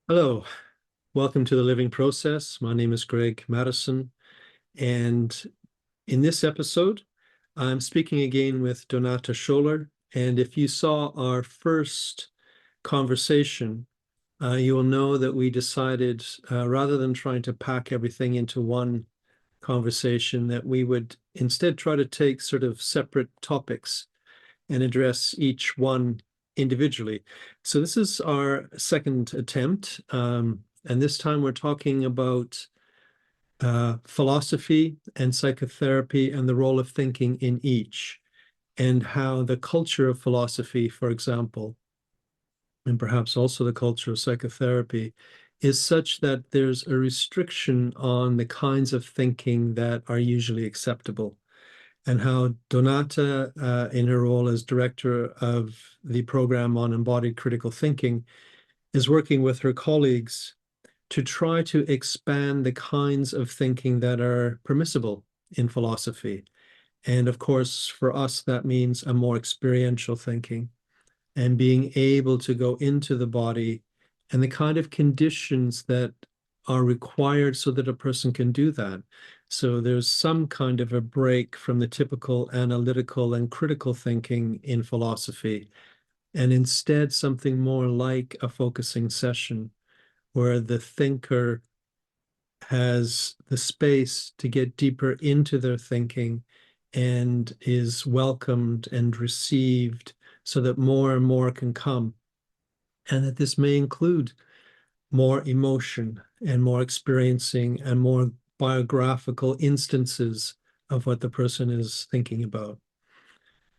Hello, welcome to the Living Process. My name is Greg Madison, and in this episode, I'm speaking again with Donata Schoeller. And if you saw our first conversation, you will know that we decided, rather than trying to pack everything into one conversation, that we would instead try to take sort of separate topics and address each one individually. So this is our second attempt, and this time we're talking about philosophy and psychotherapy and the role of thinking in each, and how the culture of philosophy, for example, and perhaps also the culture of psychotherapy, is such that there's a restriction on the kinds of thinking that are usually acceptable, and how Donata, in her role as director of the program on embodied critical thinking, is working with her colleagues to try to expand the kinds of thinking that are permissible in philosophy. And of course, for us, that means a more experiential thinking and being able to go into the body and the kind of conditions that are required so that a person can do that. So there's some kind of a break from the typical analytical and critical thinking in philosophy, and instead something more like a focusing session where the thinker has the space to get deeper into their thinking and is welcomed and received so that more and more can come. And that this may include more emotion and more experiencing and more biographical instances of what the person is thinking about.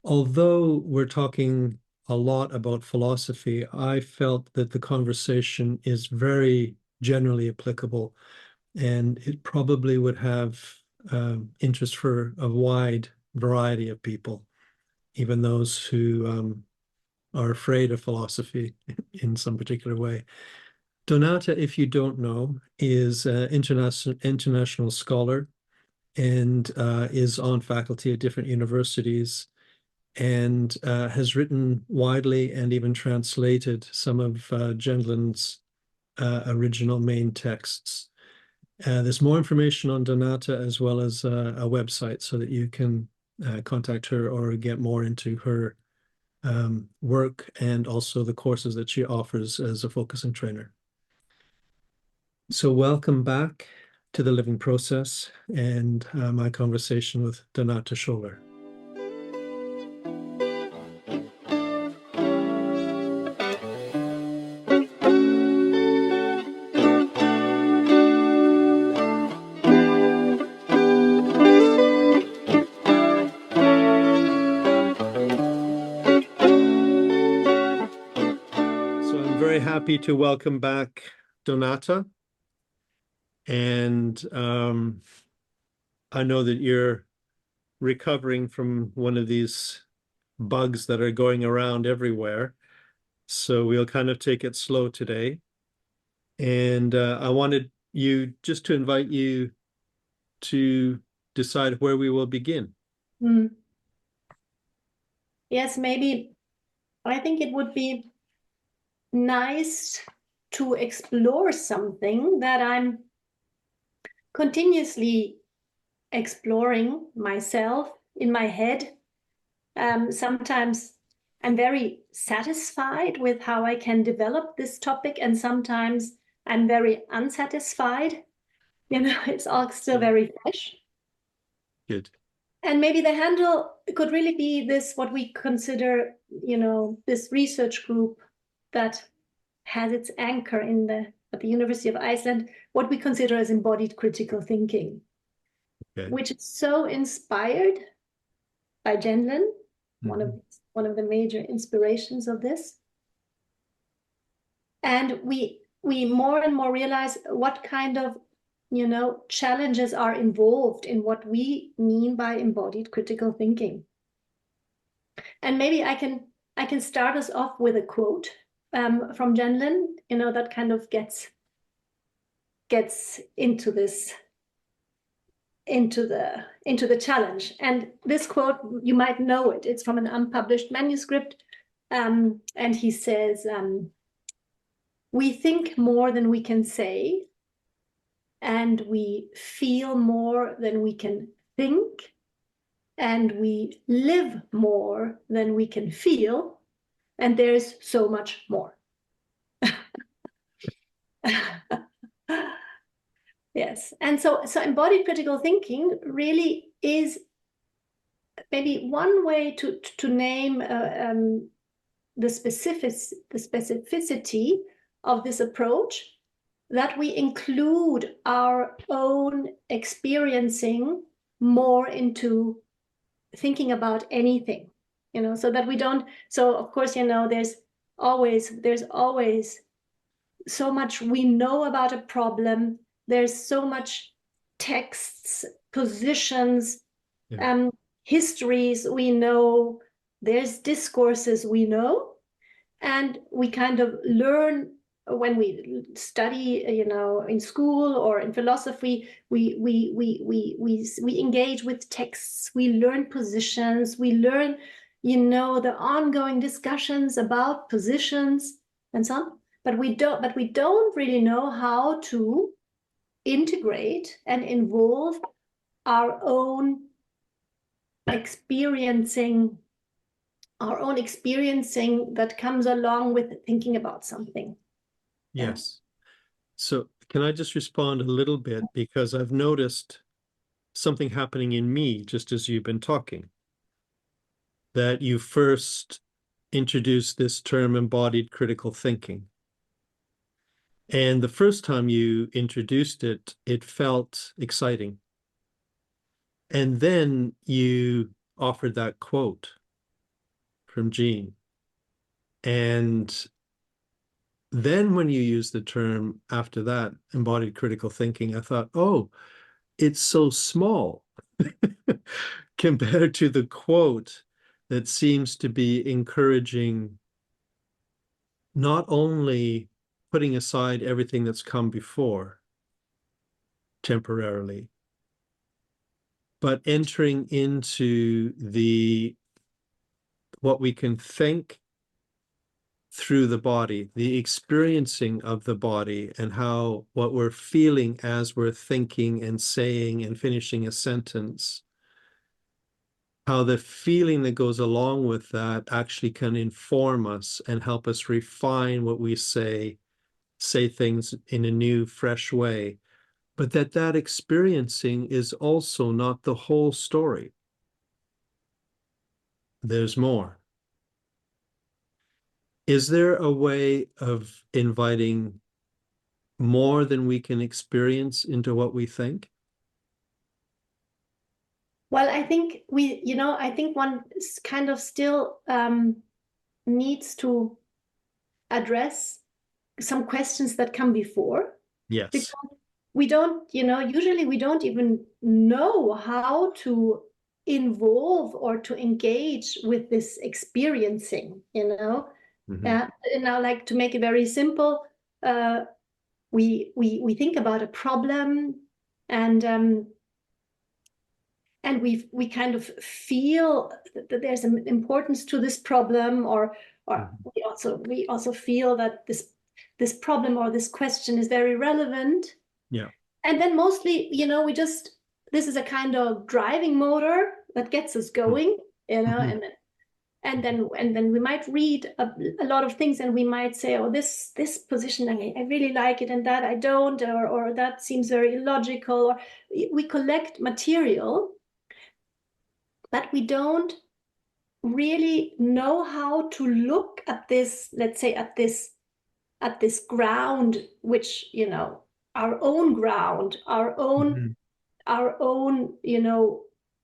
Although we're talking a lot about philosophy, I felt that the conversation is very generally applicable, and it probably would have interest for a wide variety of people, even those who are afraid of philosophy in some particular way. Donata, if you don't know, is an international scholar and is on faculty at different universities, and has written widely and even translated some of Gendlin's original main texts. There's more information on Donata as well as a website so that you can contact her or get more into her work and also the courses that she offers as a focusing trainer. So welcome back to the Living Process and my conversation with Donata Schoeller. So I'm very happy to welcome back Donata. And I know that you're recovering from one of these bugs that are going around everywhere. So we'll kind of take it slow today. And I wanted you just to invite you to decide where we will begin. Hmm. Yes, maybe I think it would be nice to explore something that I'm continuously exploring myself in my head. Sometimes I'm very satisfied with how I can develop this topic, and sometimes I'm very unsatisfied. It's all still very fresh. Good. And maybe the handle could really be this, what we consider, this research group that has its anchor at the University of Iceland, what we consider as embodied critical thinking, Okay. which is so inspired by Gendlin, Mhm. one of the major inspirations of this. And we more and more realize what kind of challenges are involved in what we mean by embodied critical thinking. And maybe I can start us off with a quote from Gendlin, that kind of gets into this, into the challenge. And this quote, you might know it. It's from an unpublished manuscript, and he says, we think more than we can say, and we feel more than we can think, and we live more than we can feel, and there's so much more. Yes, and so embodied critical thinking really is maybe one way to name the specificity of this approach, that we include our own experiencing more into thinking about anything, so that we don't. So of course, there's always so much we know about a problem. There's so much texts, positions, histories we know. There's discourses we know, and we kind of learn when we study, in school or in philosophy. We engage with texts. We learn positions. We learn, the ongoing discussions about positions and so on. But we don't really know how to integrate and involve our own experiencing that comes along with thinking about something. Yes. So can I just respond a little bit, because I've noticed something happening in me just as you've been talking, that you first introduced this term embodied critical thinking. And the first time you introduced it, it felt exciting. And then you offered that quote from Jean. And then when you used the term after that, embodied critical thinking, I thought, oh, it's so small compared to the quote that seems to be encouraging not only putting aside everything that's come before temporarily, but entering into what we can think through the body, the experiencing of the body, and how what we're feeling as we're thinking and saying and finishing a sentence, how the feeling that goes along with that actually can inform us and help us refine what we say things in a new, fresh way. But that experiencing is also not the whole story. There's more. Is there a way of inviting more than we can experience into what we think? Well, I think I think one kind of still needs to address some questions that come before. Yes. Because we don't, usually we don't even know how to involve or to engage with this experiencing, And now, like, to make it very simple, we think about a problem, and we kind of feel that there's an importance to this problem, or we also feel that this problem or this question is very relevant. Yeah. And then mostly, this is a kind of driving motor that gets us going, and then we might read a lot of things, and we might say, oh, this position, I really like it, and that I don't, or that seems very illogical, or we collect material, but we don't really know how to look at this, let's say, at this ground, which, our own ground, our own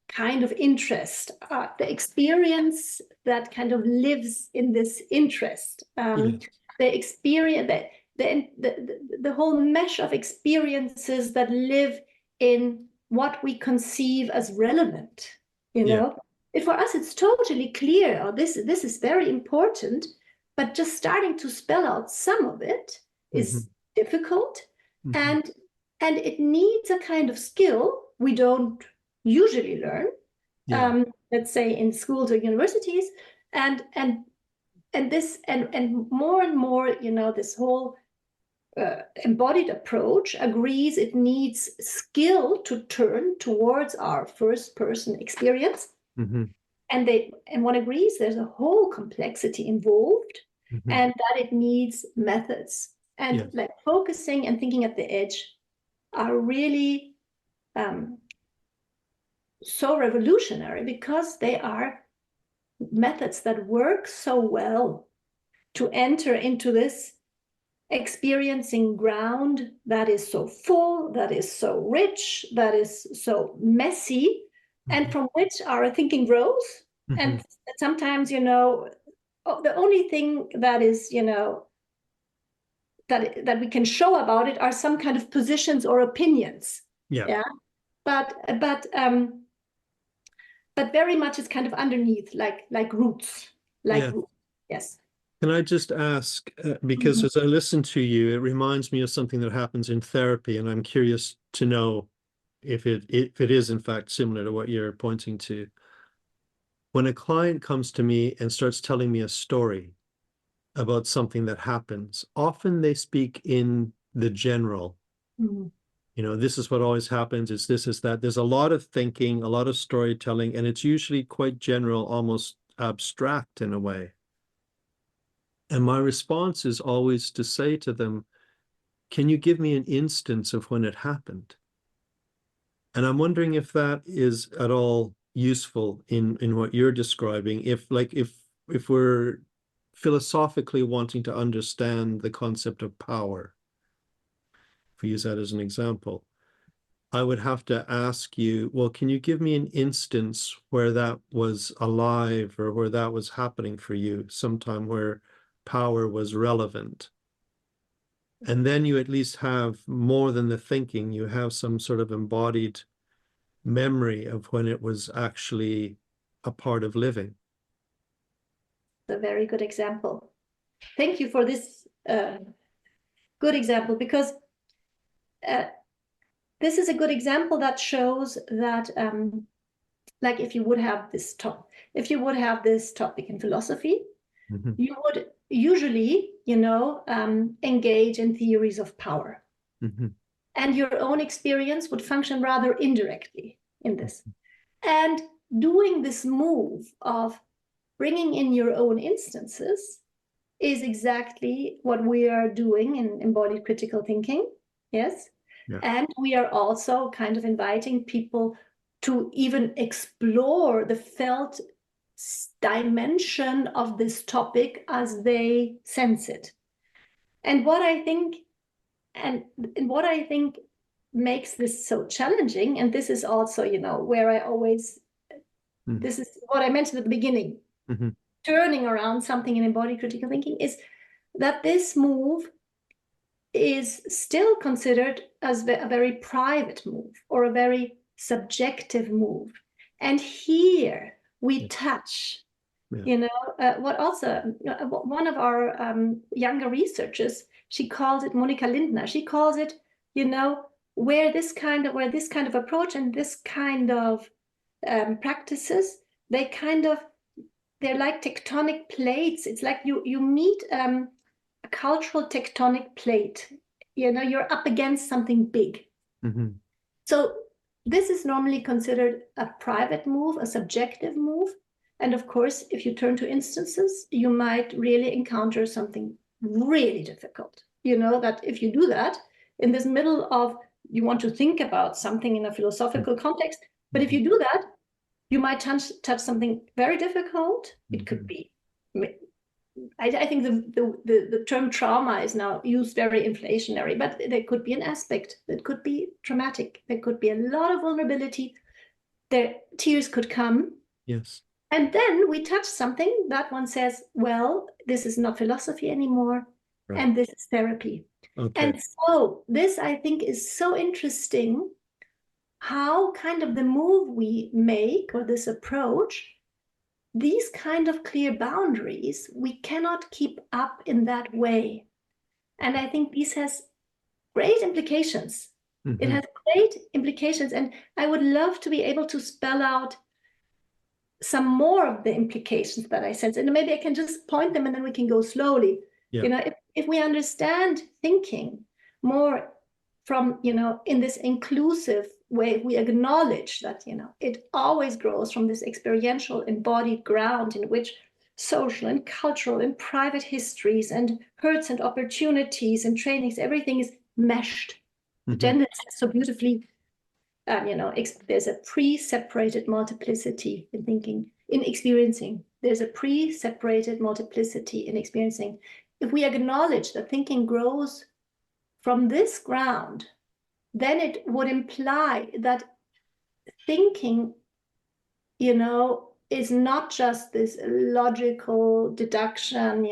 kind of interest, the experience that kind of lives in this interest, the experience, the whole mesh of experiences that live in what we conceive as relevant. For us, it's totally clear, this is very important, but just starting to spell out some of it is difficult, and it needs a kind of skill we don't usually learn, let's say in schools or universities, and more and more, this whole embodied approach agrees it needs skill to turn towards our first person experience. Mm-hmm. And one agrees there's a whole complexity involved, Mm-hmm. and that it needs methods. And Yes. like focusing and thinking at the edge are really so revolutionary, because they are methods that work so well to enter into this experiencing ground that is so full, that is so rich, that is so messy, and from which our thinking grows. Mm-hmm. And sometimes, the only thing that is, that we can show about it are some kind of positions or opinions. Yeah. But very much is kind of underneath, like roots, roots. Yes. Can I just ask, because as I listen to you, it reminds me of something that happens in therapy, and I'm curious to know if it is in fact similar to what you're pointing to. When a client comes to me and starts telling me a story about something that happens, often they speak in the general. This is what always happens, it's this, is that. There's a lot of thinking, a lot of storytelling, and it's usually quite general, almost abstract in a way. And my response is always to say to them, can you give me an instance of when it happened? And I'm wondering if that is at all useful in what you're describing, if we're philosophically wanting to understand the concept of power, if we use that as an example, I would have to ask you, well, can you give me an instance where that was alive, or where that was happening for you, sometime where power was relevant? And then you at least have more than the thinking, you have some sort of embodied memory of when it was actually a part of living. A very good example. Thank you for this good example, because this is a good example that shows that like if you would have this topic in philosophy, you would usually engage in theories of power, and your own experience would function rather indirectly in this. And doing this move of bringing in your own instances is exactly what we are doing in embodied critical thinking. Yes. Yeah. And we are also kind of inviting people to even explore the felt dimension of this topic as they sense it. And what I think makes this so challenging, and this is also, where I always, this is what I mentioned at the beginning, turning around something in embodied critical thinking, is that this move is still considered as a very private move, or a very subjective move. And here we touch, what also, one of our younger researchers, she calls it, Monika Lindner, she calls it, where this kind of approach and this kind of practices, they're like tectonic plates. It's like you meet a cultural tectonic plate. You're up against something big. So this is normally considered a private move, a subjective move. And of course, if you turn to instances, you might really encounter something really difficult. That if you do that in this middle of, you want to think about something in a philosophical context, but if you do that, you might touch something very difficult. It could be, I think the term trauma is now used very inflationary, but there could be an aspect that could be traumatic. There could be a lot of vulnerability. Tears could come. Yes. And then we touch something that one says, well, this is not philosophy anymore, and this is therapy. Okay. And so this, I think, is so interesting, how kind of the move we make, or this approach, these kind of clear boundaries, we cannot keep up in that way. And I think this has great implications. It has great implications. And I would love to be able to spell out some more of the implications that I sense. And maybe I can just point them, and then we can go slowly. Yeah. if we understand thinking more from, in this inclusive way, we acknowledge that, it always grows from this experiential embodied ground in which social and cultural and private histories and hurts and opportunities and trainings, everything is meshed. Gender is so beautifully, there's a pre-separated multiplicity in thinking, in experiencing. There's a pre-separated multiplicity in experiencing. If we acknowledge that thinking grows from this ground, then it would imply that thinking, is not just this logical deduction,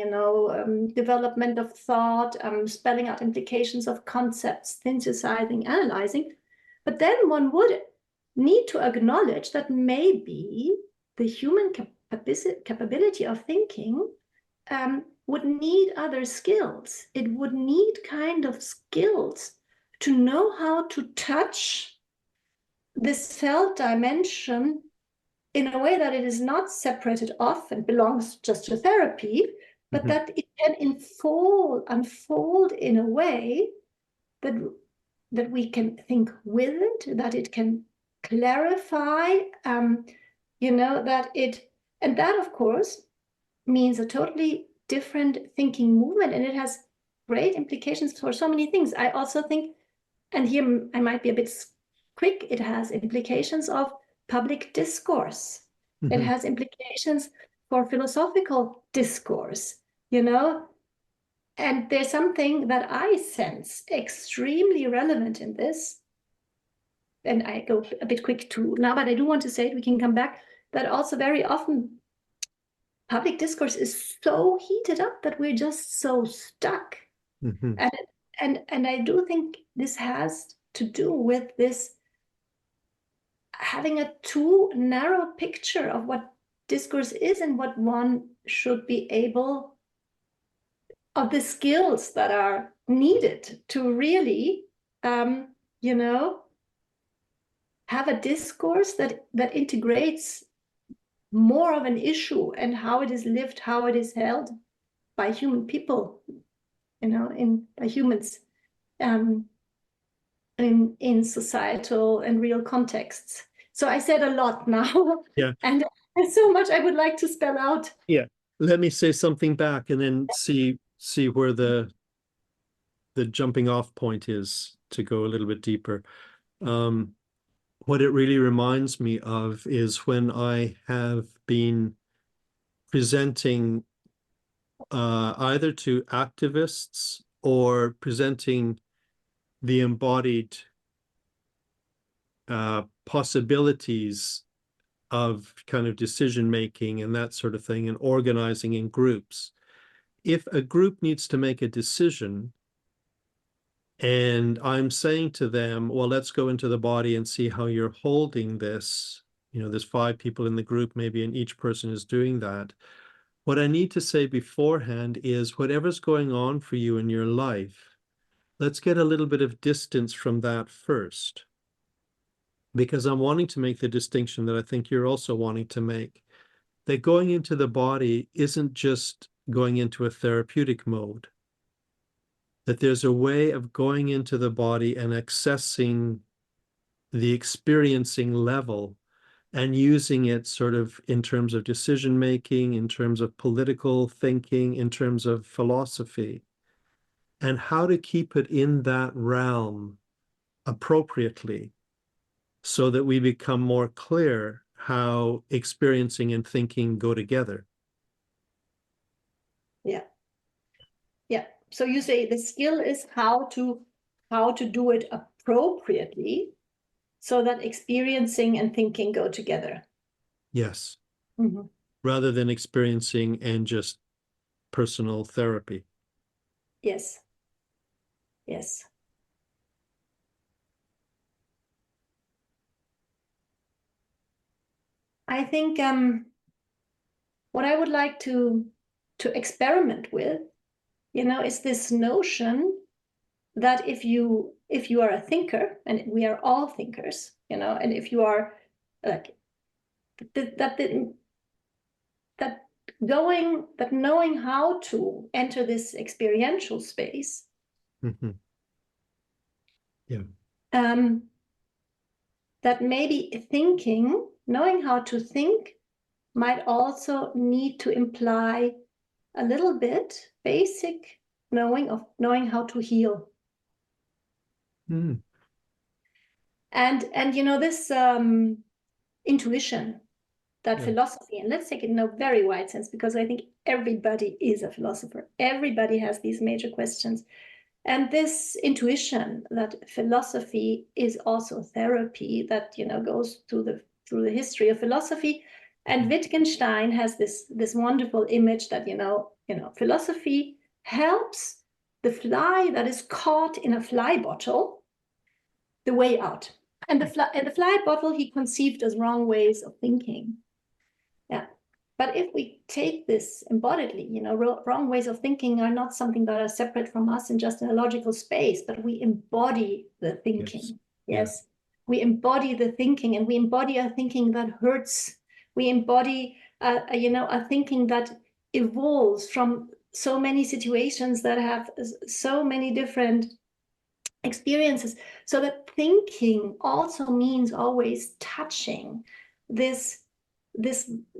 development of thought, spelling out implications of concepts, synthesizing, analyzing. But then one would need to acknowledge that maybe the human capability of thinking would need other skills. It would need kind of skills to know how to touch this felt dimension in a way that it is not separated off and belongs just to therapy, but that it can unfold in a way that we can think with it, that it can clarify, and that of course means a totally different thinking movement, and it has great implications for so many things. I also think, and here I might be a bit quick, it has implications of public discourse. It has implications for philosophical discourse, and there's something that I sense extremely relevant in this, and I go a bit quick too now, but I do want to say it, we can come back, that also very often public discourse is so heated up that we're just so stuck. And I do think this has to do with this having a too narrow picture of what discourse is and what one should be able, of the skills that are needed to really, have a discourse that integrates more of an issue and how it is lived, how it is held by human people, by humans, in societal and real contexts. So I said a lot now. Yeah. And there's so much I would like to spell out. Yeah. Let me say something back and then see where the jumping off point is to go a little bit deeper. What it really reminds me of is when I have been presenting either to activists or presenting the embodied possibilities of kind of decision making and that sort of thing, and organizing in groups. If a group needs to make a decision and I'm saying to them, well, let's go into the body and see how you're holding this, there's 5 people in the group maybe, and each person is doing that. What I need to say beforehand is, whatever's going on for you in your life, let's get a little bit of distance from that first, because I'm wanting to make the distinction that I think you're also wanting to make, that going into the body isn't just going into a therapeutic mode, that there's a way of going into the body and accessing the experiencing level and using it sort of in terms of decision making, in terms of political thinking, in terms of philosophy, and how to keep it in that realm appropriately so that we become more clear how experiencing and thinking go together. Yeah. Yeah. So you say the skill is how to do it appropriately so that experiencing and thinking go together. Yes. Rather than experiencing and just personal therapy. Yes. Yes. I think what I would like to experiment with, is this notion that if you are a thinker, and we are all thinkers, and if you are like that knowing how to enter this experiential space, yeah, that maybe knowing how to think might also need to imply a little bit basic knowing how to heal. And you know, this intuition, that philosophy, and let's take it in a very wide sense, because I think everybody is a philosopher. Everybody has these major questions. And this intuition that philosophy is also therapy, that, you know, goes through the history of philosophy. And Wittgenstein has this wonderful image that, you know, philosophy helps the fly that is caught in a fly bottle the way out. And the fly bottle he conceived as wrong ways of thinking. Yeah. But if we take this embodiedly, you know, wrong ways of thinking are not something that are separate from us and just in a logical space, but we embody the thinking. Yes. We embody the thinking, and we embody a thinking that hurts. We embody, a thinking that evolves from so many situations that have so many different experiences. So that thinking also means always touching this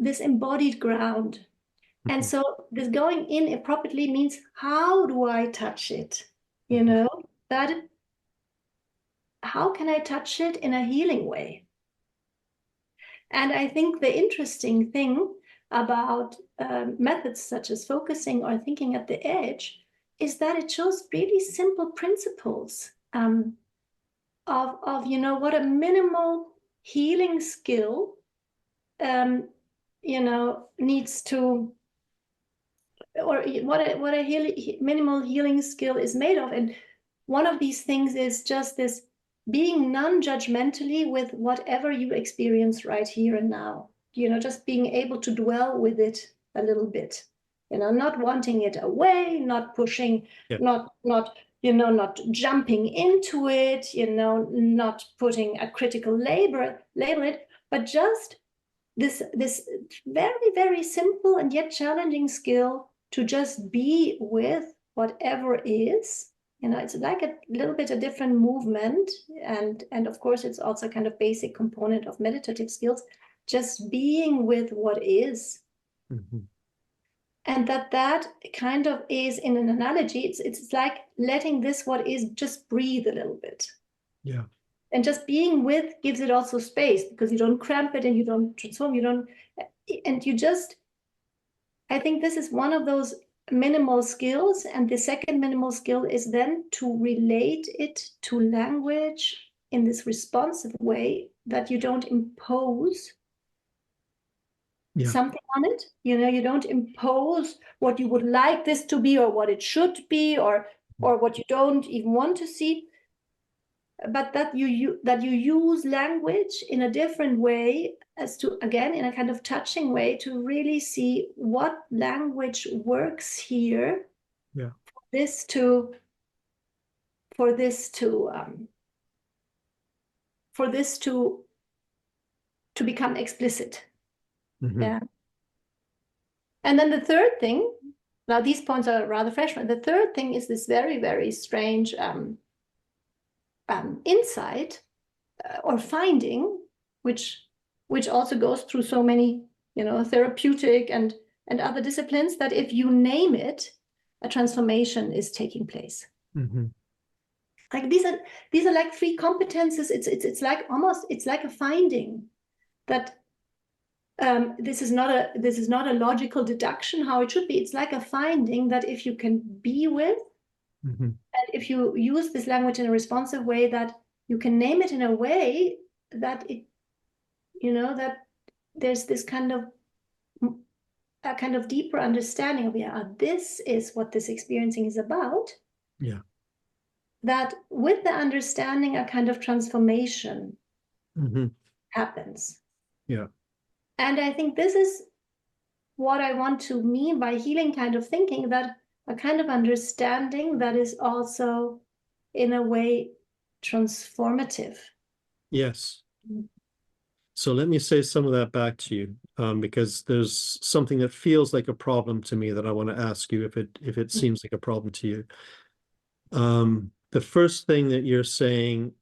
embodied ground. And so this going in appropriately means, how do I touch it? You know, that how can I touch it in a healing way? And I think the interesting thing about methods such as focusing or thinking at the edge is that it shows really simple principles of you know, what a minimal healing skill needs to, or what a minimal healing skill is made of. And one of these things is just this being non-judgmentally with whatever you experience right here and now, you know, just being able to dwell with it a little bit, you know, not wanting it away, not pushing, not jumping into it, you know, not putting a critical label it, but just this very, very simple and yet challenging skill to just be with whatever is. You know, it's like a little bit a different movement, and of course it's also kind of basic component of meditative skills, just being with what is. And that kind of is, in an analogy, it's like letting this what is just breathe a little bit. Yeah. And just being with gives it also space, because you don't cramp it and you don't transform, and you just, I think this is one of those minimal skills. And the second minimal skill is then to relate it to language in this responsive way, that you don't impose something on it. You know, you don't impose what you would like this to be, or what it should be, or what you don't even want to see, but that you use language in a different way, as to, again, in a kind of touching way, to really see what language works here for this to become explicit. Yeah. And then the third thing, now these points are rather fresh, but the third thing is this very, very strange insight or finding, which also goes through so many, you know, therapeutic and other disciplines, that if you name it, a transformation is taking place. Like these are like three competences. It's like almost, it's like a finding that this is not a logical deduction how it should be. It's like a finding that if you can be with, and if you use this language in a responsive way, that you can name it in a way that it, you know, that there's this kind of a kind of deeper understanding of, this is what this experiencing is about. Yeah. That with the understanding, a kind of transformation happens. Yeah. And I think this is what I want to mean by healing kind of thinking, that a kind of understanding that is also, in a way, transformative. Yes. So let me say some of that back to you. because there's something that feels like a problem to me that I want to ask you if it seems like a problem to you. The first thing that you're saying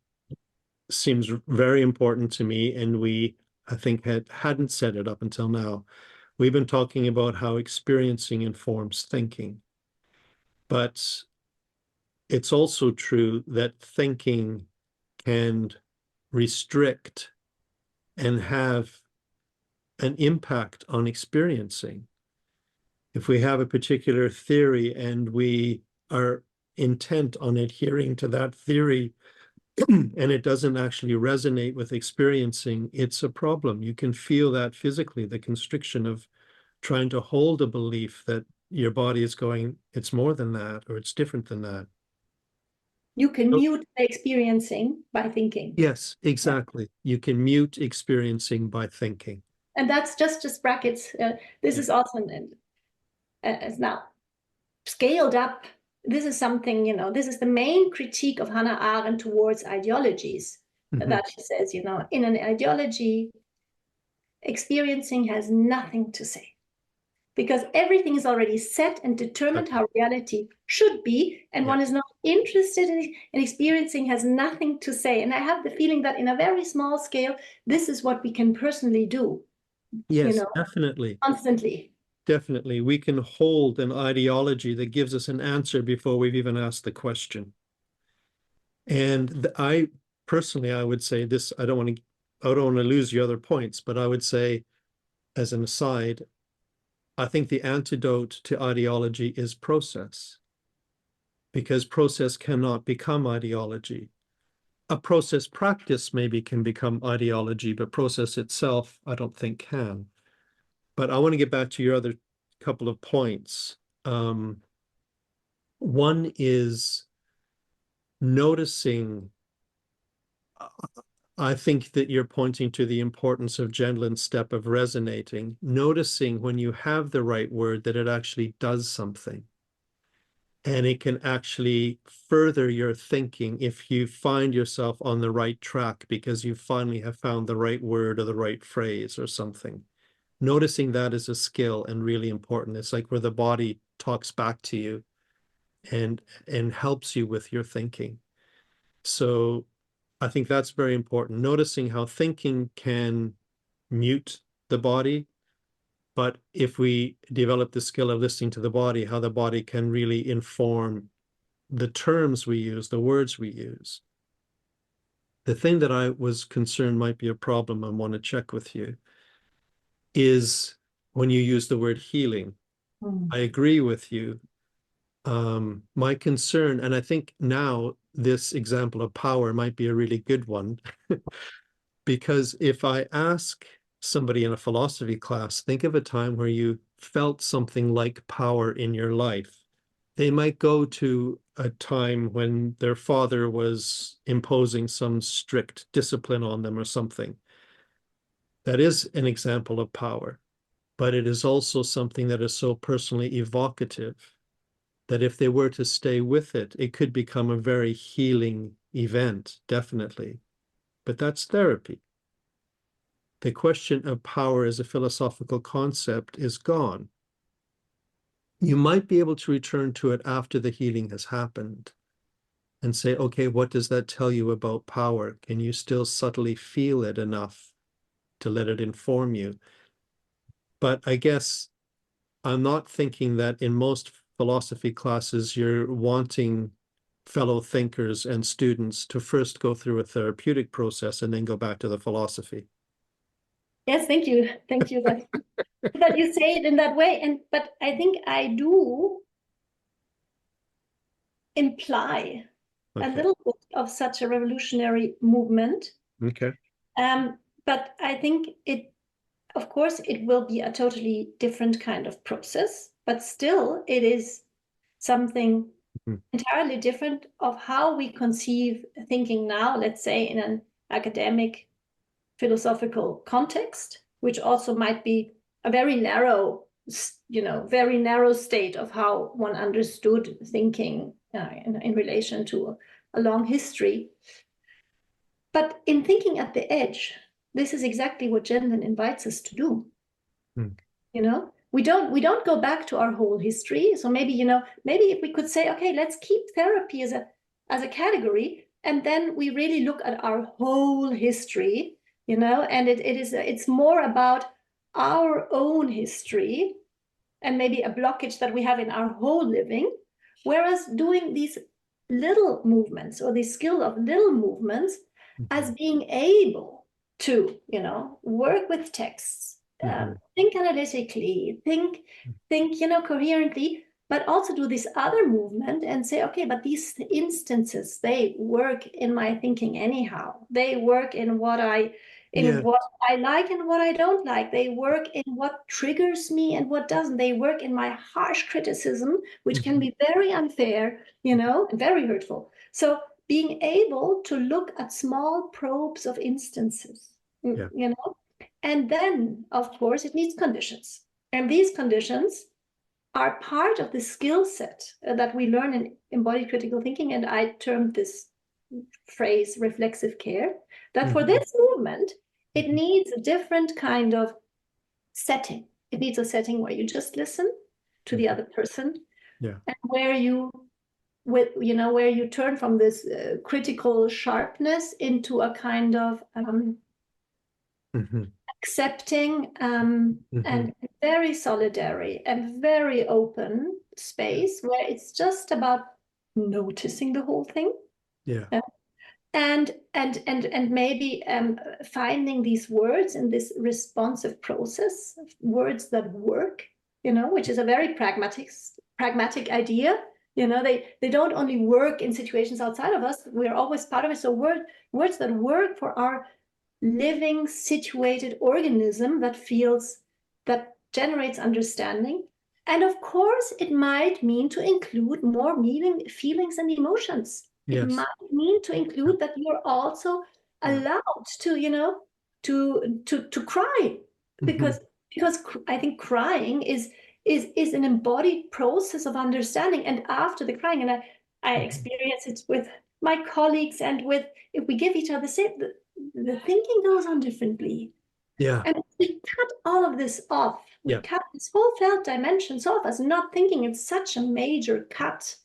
seems very important to me, and I think, hadn't said it up until now. We've been talking about how experiencing informs thinking, but it's also true that thinking can restrict and have an impact on experiencing. If we have a particular theory and we are intent on adhering to that theory and it doesn't actually resonate with experiencing, it's a problem. You can feel that physically, the constriction of trying to hold a belief that your body is going, it's more than that, or it's different than that. You can mute the experiencing by thinking. Yes, exactly. You can mute experiencing by thinking. And that's just brackets. This is also as now scaled up. This is something, this is the main critique of Hannah Arendt towards ideologies, that she says, in an ideology, experiencing has nothing to say, because everything is already set and determined how reality should be, and one is not interested in experiencing, has nothing to say. And I have the feeling that in a very small scale, this is what we can personally do. Yes, definitely. Constantly. Definitely. We can hold an ideology that gives us an answer before we've even asked the question. And I would say this, I don't want to lose your other points, but I would say, as an aside, I think the antidote to ideology is process, because process cannot become ideology. A process practice maybe can become ideology, but process itself, I don't think can. But I want to get back to your other couple of points. One is noticing. I think that you're pointing to the importance of Gendlin's step of resonating, noticing when you have the right word that it actually does something. And it can actually further your thinking if you find yourself on the right track because you finally have found the right word or the right phrase or something. Noticing that is a skill and really important. It's like where the body talks back to you and helps you with your thinking. So I think that's very important. Noticing how thinking can mute the body, but if we develop the skill of listening to the body, how the body can really inform the terms we use, the words we use. The thing that I was concerned might be a problem I want to check with you is when you use the word healing. I agree with you. My concern, and I think now this example of power might be a really good one, because if I ask somebody in a philosophy class, think of a time where you felt something like power in your life. They might go to a time when their father was imposing some strict discipline on them or something. That is an example of power, but it is also something that is so personally evocative that if they were to stay with it, it could become a very healing event, definitely. But that's therapy. The question of power as a philosophical concept is gone. You might be able to return to it after the healing has happened and say, okay, what does that tell you about power? Can you still subtly feel it enough to let it inform you? But I guess I'm not thinking that in most philosophy classes, you're wanting fellow thinkers and students to first go through a therapeutic process and then go back to the philosophy. Yes, thank you. Thank you that you say it in that way. But I think I do imply a little bit of such a revolutionary movement. Okay. But I think of course, it will be a totally different kind of process, but still it is something entirely different of how we conceive thinking now, let's say in an academic philosophical context, which also might be a very narrow state of how one understood thinking in relation to a long history. But in thinking at the edge, this is exactly what Gendlin invites us to do. Mm. We don't go back to our whole history. So maybe, maybe if we could say, okay, let's keep therapy as a category, and then we really look at our whole history, and it's more about our own history and maybe a blockage that we have in our whole living, whereas doing these little movements or the skill of little movements as being able to, work with texts, think analytically, think, coherently, but also do this other movement and say, okay, but these instances, they work in my thinking anyhow. They work in what I like and what I don't like. They work in what triggers me and what doesn't. They work in my harsh criticism, which can be very unfair, and very hurtful. So being able to look at small probes of instances, and then, of course, it needs conditions. And these conditions are part of the skill set that we learn in embodied critical thinking. And I termed this phrase reflexive care, that for this movement, it needs a different kind of setting. It needs a setting where you just listen to the other person, and where you turn from this critical sharpness into a kind of accepting and very solidary and very open space where it's just about noticing the whole thing. And maybe finding these words in this responsive process, words that work, which is a very pragmatic idea. They don't only work in situations outside of us, we're always part of it. So words that work for our living, situated organism that generates understanding. And of course, it might mean to include more feelings and emotions. It might mean to include that you're also allowed to, to cry, because I think crying is an embodied process of understanding. And after the crying, and I experience it with my colleagues, and if we give each other the thinking goes on differently. And we cut all of this off. We cut this whole felt dimensions off as not thinking. It's such a major cut.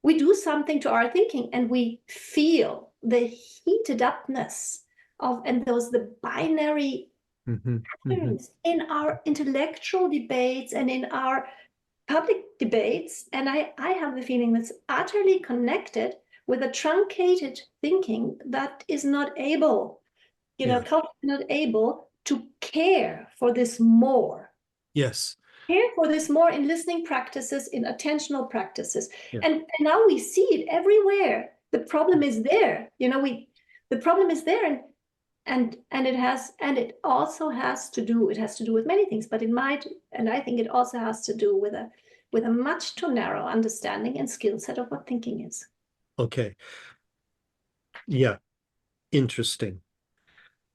We do something to our thinking, and we feel the heated upness and the binary patterns in our intellectual debates and in our public debates. And I have the feeling that's utterly connected with a truncated thinking that is not able, not able to care for this more. Care for this more in listening practices, in attentional practices. And now we see it everywhere. The problem is there. The problem is there, and it also has to do with many things, but I think it also has to do with a much too narrow understanding and skill set of what thinking is. Okay. Yeah. Interesting.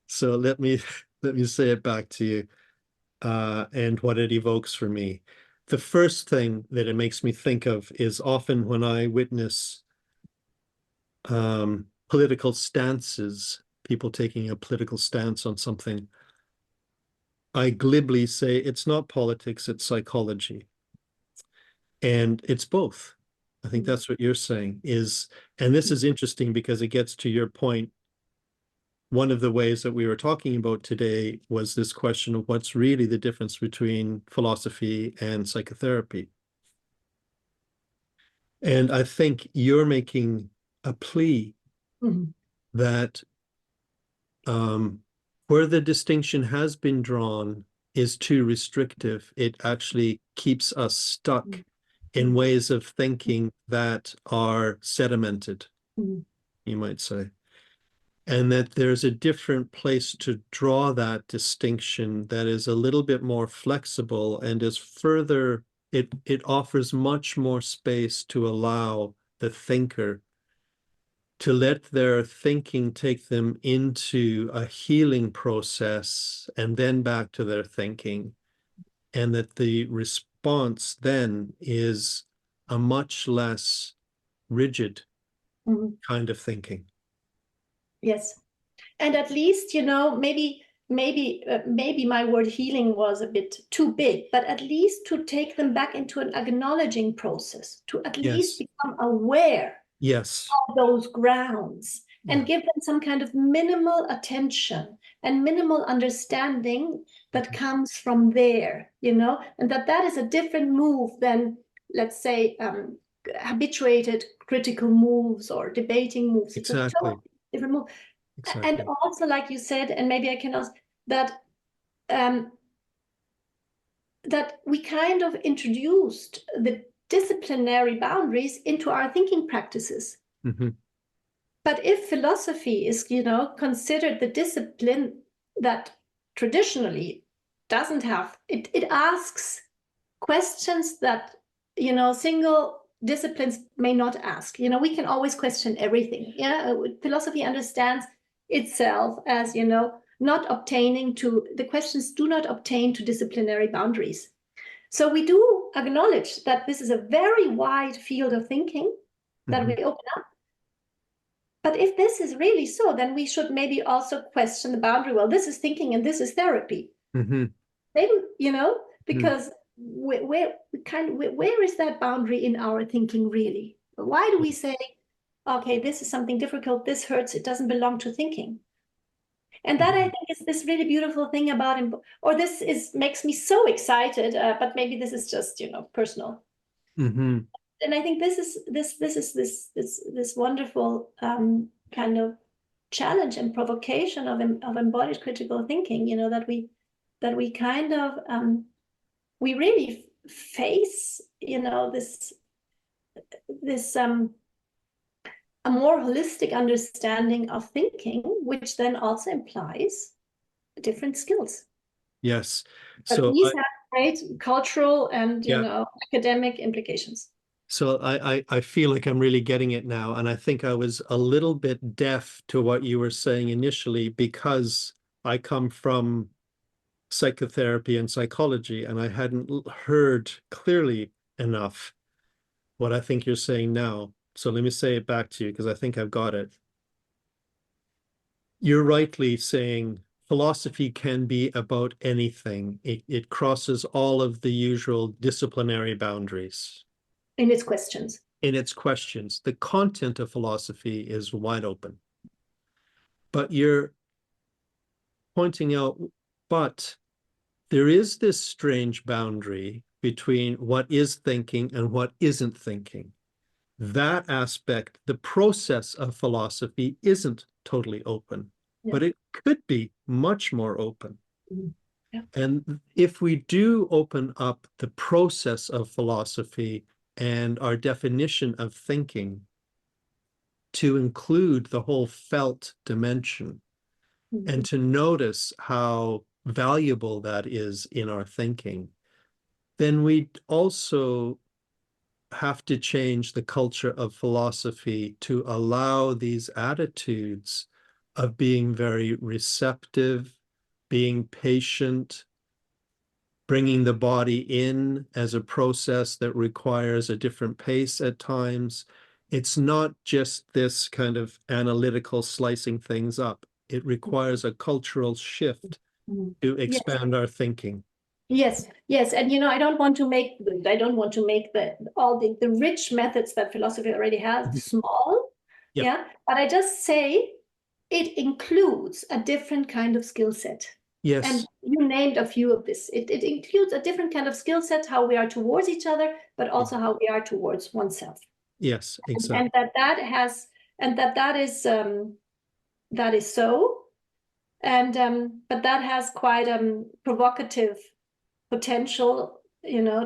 So let me say it back to you, and what it evokes for me. The first thing that it makes me think of is often when I witness political stances, people taking a political stance on something, I glibly say it's not politics, it's psychology. And it's both. I think that's what you're saying and this is interesting because it gets to your point. One of the ways that we were talking about today was this question of what's really the difference between philosophy and psychotherapy. And I think you're making a plea that where the distinction has been drawn is too restrictive. It actually keeps us stuck in ways of thinking that are sedimented, you might say. And that there's a different place to draw that distinction that is a little bit more flexible and is further, it offers much more space to allow the thinker to let their thinking take them into a healing process and then back to their thinking. And that the response then is a much less rigid kind of thinking. Yes. And at least, maybe maybe my word healing was a bit too big, but at least to take them back into an acknowledging process, to at least become aware of those grounds and give them some kind of minimal attention and minimal understanding that comes from there, and that is a different move than, let's say, habituated critical moves or debating moves. It's a totally different move. Exactly. And also, like you said, and maybe I can also, that we kind of introduced the disciplinary boundaries into our thinking practices. Mm-hmm. But if philosophy is, considered the discipline that traditionally doesn't have, it asks questions that, single disciplines may not ask. We can always question everything. Yeah, philosophy understands itself as, not obtaining to, the questions do not obtain to disciplinary boundaries. So we do acknowledge that this is a very wide field of thinking that we open up. But if this is really so, then we should maybe also question the boundary. Well, this is thinking and this is therapy. Mm-hmm. Maybe, because where is that boundary in our thinking really? Why do we say, okay, this is something difficult, this hurts, it doesn't belong to thinking? And that, I think, is this really beautiful thing about him, or this makes me so excited, but maybe this is just, personal. Mm-hmm. And I think this is this wonderful kind of challenge and provocation of embodied critical thinking, that we kind of we really face, this a more holistic understanding of thinking, which then also implies different skills. Yes. But so these have great cultural and academic implications. So I feel like I'm really getting it now. And I think I was a little bit deaf to what you were saying initially, because I come from psychotherapy and psychology, and I hadn't heard clearly enough what I think you're saying now. So let me say it back to you, because I think I've got it. You're rightly saying philosophy can be about anything. It crosses all of the usual disciplinary boundaries. In its questions. In its questions. The content of philosophy is wide open. But you're pointing out, but there is this strange boundary between what is thinking and what isn't thinking. That aspect, the process of philosophy, isn't totally open, but it could be much more open. Mm-hmm. Yeah. And if we do open up the process of philosophy and our definition of thinking to include the whole felt dimension, and to notice how valuable that is in our thinking, then we also have to change the culture of philosophy to allow these attitudes of being very receptive, being patient, bringing the body in as a process that requires a different pace at times. It's not just this kind of analytical slicing things up. It requires a cultural shift to expand our thinking. Yes, and I don't want to make all the rich methods that philosophy already has small. Yeah, but I just say it includes a different kind of skill set. Yes. And you named a few of this. It includes a different kind of skill set, how we are towards each other, but also how we are towards oneself. Yes, exactly. And that is so. And but that has quite provocative potential,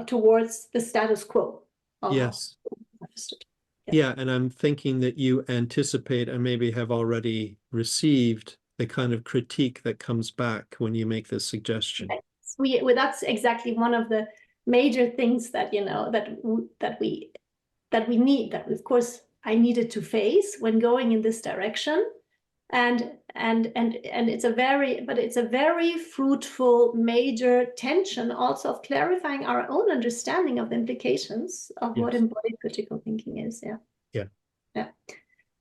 towards the status quo. Yes. Yeah, and I'm thinking that you anticipate and maybe have already received the kind of critique that comes back when you make this suggestion. That's exactly one of the major things that that we need, that of course I needed to face when going in this direction. And it's a very fruitful major tension also of clarifying our own understanding of the implications of what embodied critical thinking is. Yeah.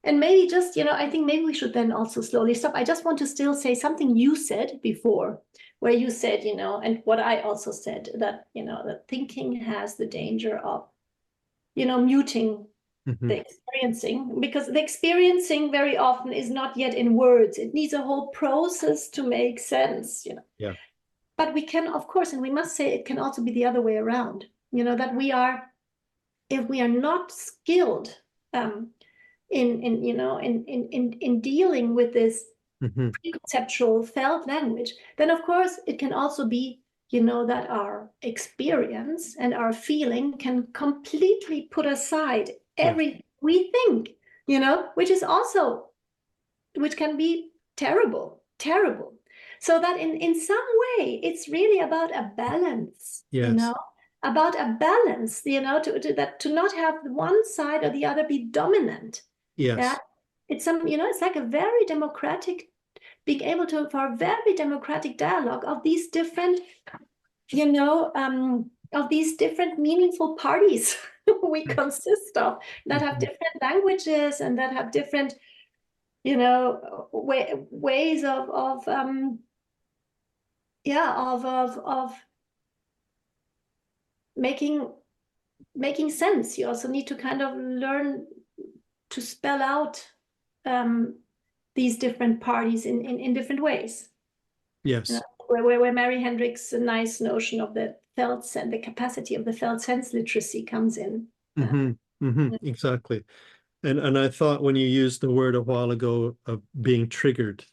And maybe just, you know, I think maybe we should then also slowly stop. I just want to still say something you said before, where you said, you know, and what I also said, that, you know, that thinking has the danger of, you know, muting the experiencing, because the experiencing very often is not yet in words. It needs a whole process to make sense, you know. Yeah. But we can, of course, and we must say it can also be the other way around, you know, that we are, if we are not skilled in you know in dealing with this preconceptual felt language, then of course it can also be, you know, that our experience and our feeling can completely put aside everything we think, you know, which is also, which can be terrible, terrible. So that in some way, it's really about a balance, you know, about a balance, you know, to not have one side or the other be dominant. Yes. Yeah. It's some, you know, it's like a very democratic, being able to, for a very democratic dialogue of these different, you know, of these different meaningful parties we consist of, that have different languages and that have different, you know, ways of making sense. You also need to kind of learn to spell out these different parties in different ways. Yes. You know, where Mary Hendricks' nice notion of the felt sense, the capacity of the felt sense literacy comes in. Exactly. And I thought when you used the word a while ago of being triggered,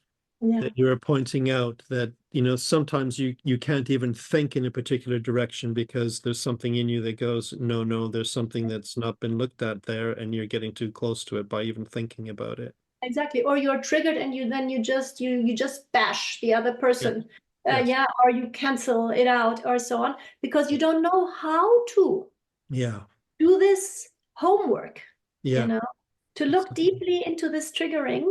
that you were pointing out that, you know, sometimes you can't even think in a particular direction because there's something in you that goes, no, there's something that's not been looked at there, and you're getting too close to it by even thinking about it. Exactly. Or you're triggered and you just bash the other person. Yes. Or you cancel it out or so on, because you don't know how to do this homework, you know, to look deeply into this triggering,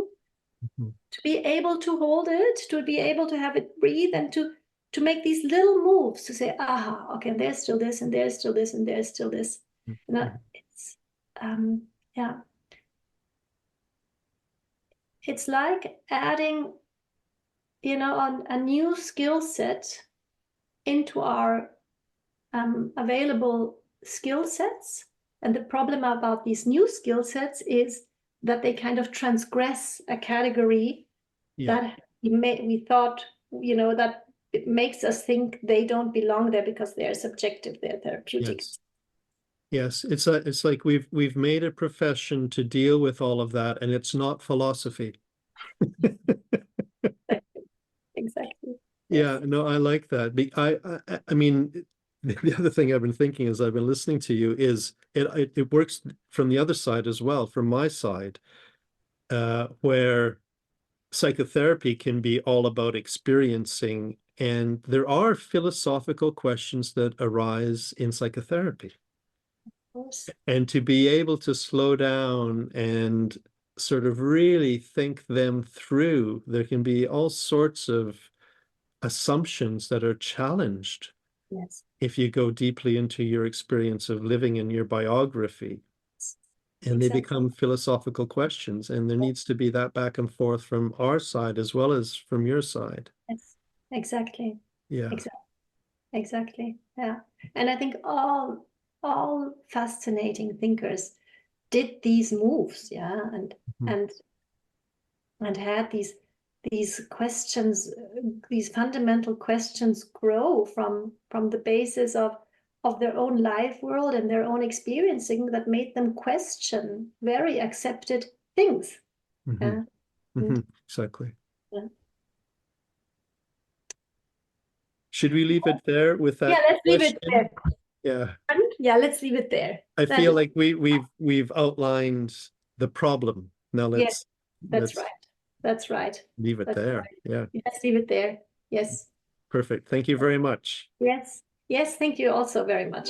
to be able to hold it, to be able to have it breathe, and to make these little moves to say, aha, okay, there's still this, and there's still this, and there's still this. You know, it's it's like adding, you know, a new skill set into our available skill sets. And the problem about these new skill sets is that they kind of transgress a category that we thought, you know, that it makes us think they don't belong there because they're subjective, they're therapeutic. Yes, it's like we've made a profession to deal with all of that, and it's not philosophy. Exactly. Yeah, no, I like that. I mean, the other thing I've been thinking as I've been listening to you is it works from the other side as well, from my side, where psychotherapy can be all about experiencing, and there are philosophical questions that arise in psychotherapy. And to be able to slow down and sort of really think them through, there can be all sorts of assumptions that are challenged if you go deeply into your experience of living in your biography. And they become philosophical questions, and there needs to be that back and forth from our side as well as from your side. Yes, exactly. Yeah. Exactly. Yeah. And I think all fascinating thinkers did these moves, and had these questions, these fundamental questions grow from the basis of their own life world and their own experiencing that made them question very accepted things. Exactly. Yeah. Should we leave it there with that? Yeah, let's leave it there. Yeah. Yeah, let's leave it there. I feel like we've outlined the problem. Now let's right. That's right. Leave it there. Right. Yeah. Let's leave it there. Yes. Perfect. Thank you very much. Yes. Yes, thank you also very much.